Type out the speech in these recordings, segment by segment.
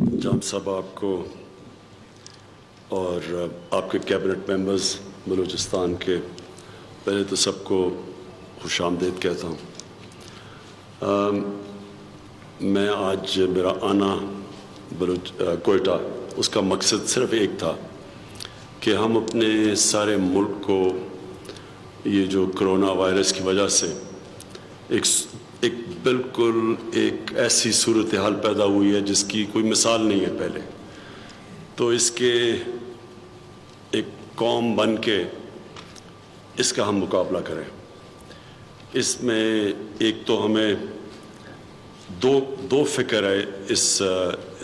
जाम साहब आपको और आपके कैबिनेट मेंबर्स बलूचिस्तान के पहले तो सबको खुशामदीद कहता हूँ। मैं आज मेरा आना कोयटा उसका मकसद सिर्फ एक था कि हम अपने सारे मुल्क को ये जो कोरोना वायरस की वजह से एक बिल्कुल एक ऐसी सूरत हाल पैदा हुई है जिसकी कोई मिसाल नहीं है पहले, तो इसके एक कौम बन के इसका हम मुकाबला करें। इसमें एक तो हमें दो फिक्र है इस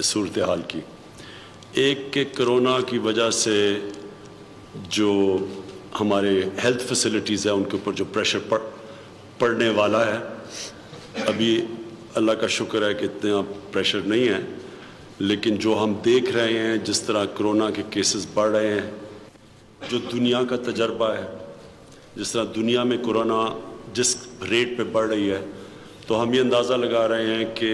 सूरत हाल की। एक कि कोरोना की वजह से जो हमारे हेल्थ फैसिलिटीज़ है उनके ऊपर जो प्रेशर पड़ने वाला है, अभी अल्लाह का शुक्र है कि इतना प्रेशर नहीं है, लेकिन जो हम देख रहे हैं जिस तरह कोरोना के केसेस बढ़ रहे हैं, जो दुनिया का तजर्बा है, जिस तरह दुनिया में कोरोना जिस रेट पे बढ़ रही है, तो हम ये अंदाज़ा लगा रहे हैं कि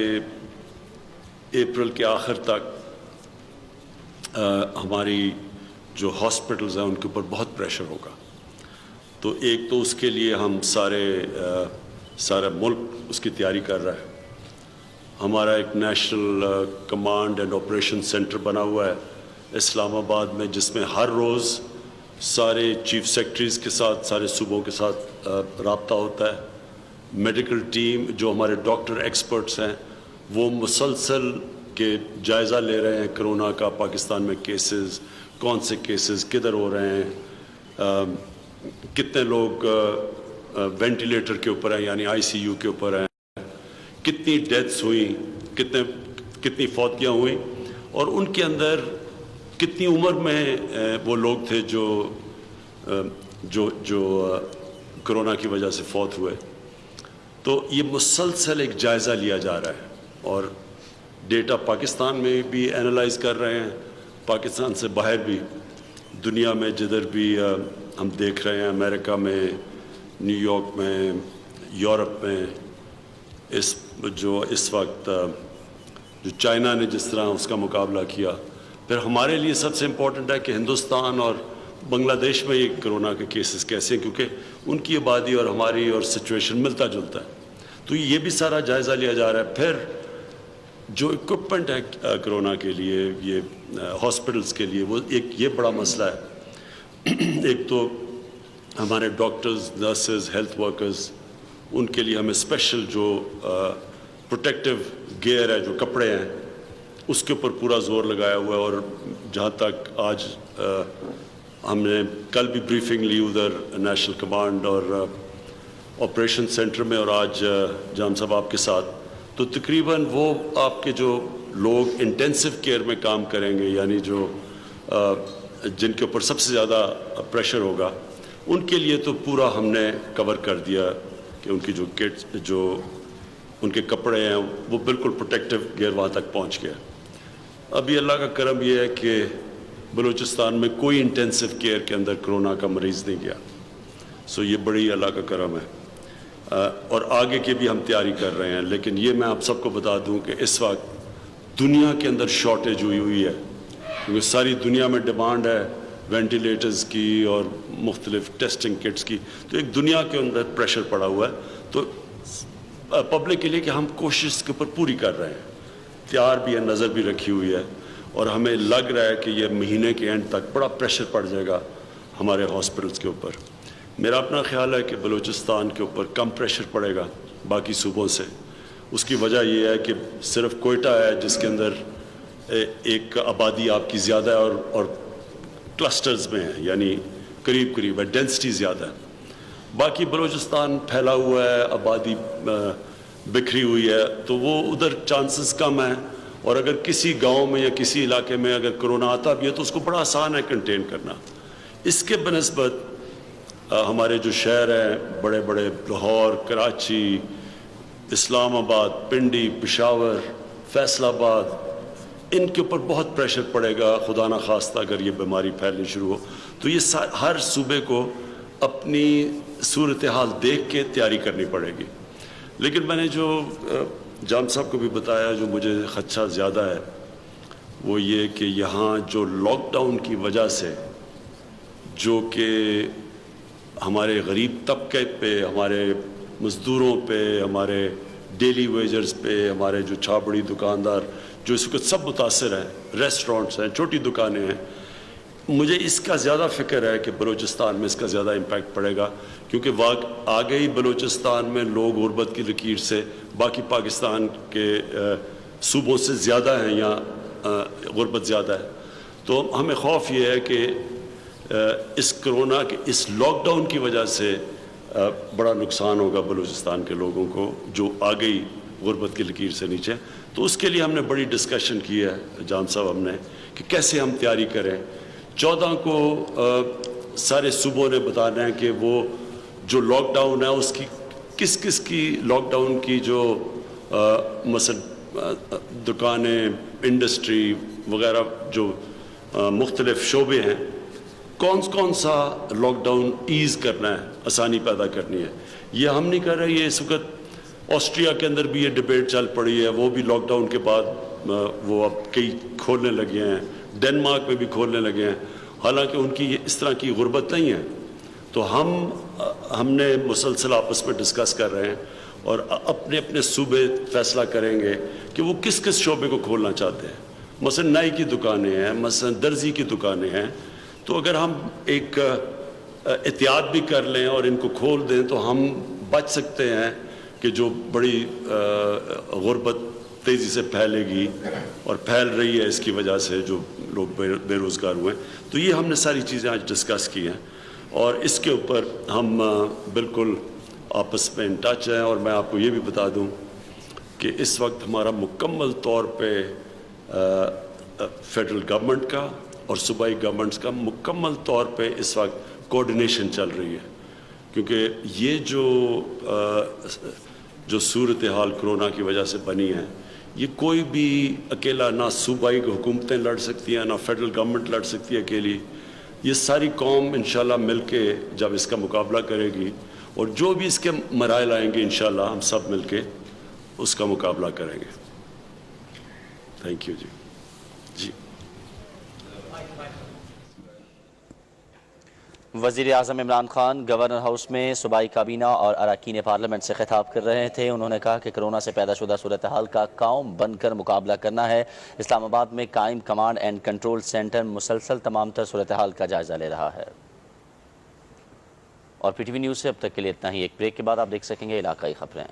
अप्रैल के आखिर तक हमारी जो हॉस्पिटल्स हैं उनके ऊपर बहुत प्रेशर होगा। तो एक तो उसके लिए हम सारा मुल्क उसकी तैयारी कर रहा है। हमारा एक national command and operation centre बना हुआ है इस्लामाबाद में, जिसमें हर रोज़ सारे चीफ सेक्रेटरीज़ के साथ, सारे सूबों के साथ राब्ता होता है। मेडिकल टीम जो हमारे डॉक्टर एक्सपर्ट्स हैं वो मुसलसल के जायज़ा ले रहे हैं कोरोना का, पाकिस्तान में केसेस, कौन से केसेस किधर हो रहे हैं, कितने लोग वेंटिलेटर के ऊपर हैं यानी आईसीयू के ऊपर हैं, कितनी डेथ्स हुई, कितनी फौतियाँ हुई, और उनके अंदर कितनी उम्र में वो लोग थे जो कोरोना की वजह से फौत हुए। तो ये मुसलसल एक जायज़ा लिया जा रहा है और डेटा पाकिस्तान में भी एनालाइज कर रहे हैं, पाकिस्तान से बाहर भी दुनिया में जिधर भी हम देख रहे हैं, अमेरिका में, न्यूयॉर्क में, यूरोप में, इस वक्त जो चाइना ने जिस तरह उसका मुकाबला किया। फिर हमारे लिए सबसे इम्पोर्टेंट है कि हिंदुस्तान और बांग्लादेश में ये कोरोना के केसेस कैसे हैं, क्योंकि उनकी आबादी और हमारी और सिचुएशन मिलता जुलता है। तो ये भी सारा जायज़ा लिया जा रहा है। फिर जो इक्विपमेंट है कोरोना के लिए, ये हॉस्पिटल्स के लिए, वो एक ये बड़ा मसला है। एक तो हमारे डॉक्टर्स, नर्सेज, हेल्थ वर्कर्स, उनके लिए हमें स्पेशल जो प्रोटेक्टिव गियर है, जो कपड़े हैं, उसके ऊपर पूरा जोर लगाया हुआ है। और जहाँ तक आज हमने कल भी ब्रीफिंग ली उधर नेशनल कमांड और ऑपरेशन सेंटर में, और आज जाम साहब आपके साथ, तो तकरीबन वो आपके जो लोग इंटेंसिव केयर में काम करेंगे, यानी जो जिनके ऊपर सबसे ज़्यादा प्रेशर होगा, उनके लिए तो पूरा हमने कवर कर दिया कि उनकी जो किट्स, जो उनके कपड़े हैं, वो बिल्कुल प्रोटेक्टिव गियर वहाँ तक पहुँच गया। अभी अल्लाह का करम ये है कि बलूचिस्तान में कोई इंटेंसिव केयर के अंदर कोरोना का मरीज़ नहीं गया। सो ये बड़ी अल्लाह का करम है। और आगे की भी हम तैयारी कर रहे हैं। लेकिन ये मैं आप सबको बता दूं कि इस वक्त दुनिया के अंदर शॉर्टेज हुई है, क्योंकि सारी दुनिया में डिमांड है वेंटिलेटर्स की और मुख्तलिफ टेस्टिंग किट्स की। तो एक दुनिया के अंदर प्रेशर पड़ा हुआ है। तो पब्लिक के लिए कि हम कोशिश के ऊपर पूरी कर रहे हैं, तैयार भी है, नज़र भी रखी हुई है, और हमें लग रहा है कि ये महीने के एंड तक बड़ा प्रेशर पड़ जाएगा हमारे हॉस्पिटल्स के ऊपर। मेरा अपना ख्याल है कि बलूचिस्तान के ऊपर कम प्रेशर पड़ेगा बाकी सूबों से। उसकी वजह यह है कि सिर्फ कोयटा है जिसके अंदर एक आबादी आपकी ज़्यादा है और क्लस्टर्स में है, यानी करीब करीब है, डेंसिटी ज़्यादा है। बाकी बलूचिस्तान फैला हुआ है, आबादी बिखरी हुई है, तो वो उधर चांसेस कम है। और अगर किसी गांव में या किसी इलाके में अगर कोरोना आता भी है तो उसको बड़ा आसान है कंटेन करना। इसके बनस्बत हमारे जो शहर हैं बड़े बड़े, लाहौर, कराची, इस्लामाबाद, पिंडी, पेशावर, फैसलाबाद, इनके ऊपर बहुत प्रेशर पड़ेगा खुदा ना खास्ता अगर ये बीमारी फैलनी शुरू हो। तो ये हर सूबे को अपनी सूरत हाल देख के तैयारी करनी पड़ेगी। लेकिन मैंने जो जाम साहब को भी बताया, जो मुझे खदशा ज़्यादा है وہ یہ کہ یہاں جو لاک ڈاؤن کی وجہ سے جو کہ ہمارے غریب طبقے پہ، ہمارے مزدوروں پہ، ہمارے ڈیلی ویجرز پہ، ہمارے جو چھاپڑی دکاندار جو اس وقت سب متاثر ہیں، ریسٹورنٹس ہیں، چھوٹی دکانیں ہیں، مجھے اس کا زیادہ فکر ہے کہ بلوچستان میں اس کا زیادہ امپیکٹ پڑے گا، کیونکہ آگے ہی بلوچستان میں لوگ غربت کی لکیر سے باقی پاکستان کے صوبوں سے زیادہ ہیں، یہاں غربت زیادہ ہے. تو ہمیں خوف یہ ہے کہ اس کرونا کے اس لاک ڈاؤن کی وجہ سے بڑا نقصان ہوگا بلوچستان کے لوگوں کو جو آ گئی غربت کی لکیر سے نیچے. تو اس کے لیے ہم نے بڑی ڈسکشن کی ہے جان صاحب ہم نے کہ کیسے ہم تیاری کریں. 14 کو سارے صوبوں نے بتانا ہے کہ وہ جو لاک ڈاؤن ہے اس کی کس کس کی لاک ڈاؤن کی جو مثلا دکانیں، انڈسٹری وغیرہ جو مختلف شعبے ہیں، کون سا لاک ڈاؤن ایز کرنا ہے، آسانی پیدا کرنی ہے. یہ ہم نہیں کر رہے. یہ اس وقت آسٹریا کے اندر بھی یہ ڈبیٹ چل پڑی ہے، وہ بھی لاک ڈاؤن کے بعد وہ اب کئی کھولنے لگے ہیں، ڈنمارک میں بھی کھولنے لگے ہیں، حالانکہ ان کی اس طرح کی غربت نہیں ہے. تو ہم نے مسلسل آپس میں ڈسکس کر رہے ہیں اور اپنے اپنے صوبے فیصلہ کریں گے کہ وہ کس کس شعبے کو کھولنا چاہتے ہیں. مثلا نائی کی دکانیں ہیں، مثلا درزی کی دکانیں ہیں. تو اگر ہم ایک احتیاط بھی کر لیں اور ان کو کھول دیں تو ہم بچ سکتے ہیں کہ جو بڑی غربت تیزی سے پھیلے گی اور پھیل رہی ہے اس کی وجہ سے جو لوگ بے روزگار ہوئے. تو یہ ہم نے ساری چیزیں آج ڈسکس کی ہیں اور اس کے اوپر ہم بالکل آپس میں ان ٹچ ہیں. اور میں آپ کو یہ بھی بتا دوں کہ اس وقت ہمارا مکمل طور پہ فیڈرل گورنمنٹ کا اور صوبائی گورنمنٹس کا مکمل طور پہ اس وقت کوآرڈینیشن چل رہی ہے، کیونکہ یہ جو صورتحال کرونا کی وجہ سے بنی ہے، یہ کوئی بھی اکیلا نہ صوبائی حکومتیں لڑ سکتی ہیں، نہ فیڈرل گورنمنٹ لڑ سکتی ہے اکیلی. یہ ساری قوم انشاءاللہ مل کے جب اس کا مقابلہ کرے گی اور جو بھی اس کے مراحل آئیں گے انشاءاللہ ہم سب مل کے اس کا مقابلہ کریں گے. تھینک یو جی. وزیر اعظم عمران خان گورنر ہاؤس میں صوبائی کابینہ اور اراکین پارلیمنٹ سے خطاب کر رہے تھے. انہوں نے کہا کہ کرونا سے پیدا شدہ صورتحال کا قوم بن کر مقابلہ کرنا ہے. اسلام آباد میں قائم کمانڈ اینڈ کنٹرول سینٹر مسلسل تمام تر صورتحال کا جائزہ لے رہا ہے. اور پی ٹی وی نیوز سے اب تک کے لیے اتنا ہی. ایک بریک کے بعد آپ دیکھ سکیں گے علاقائی خبریں.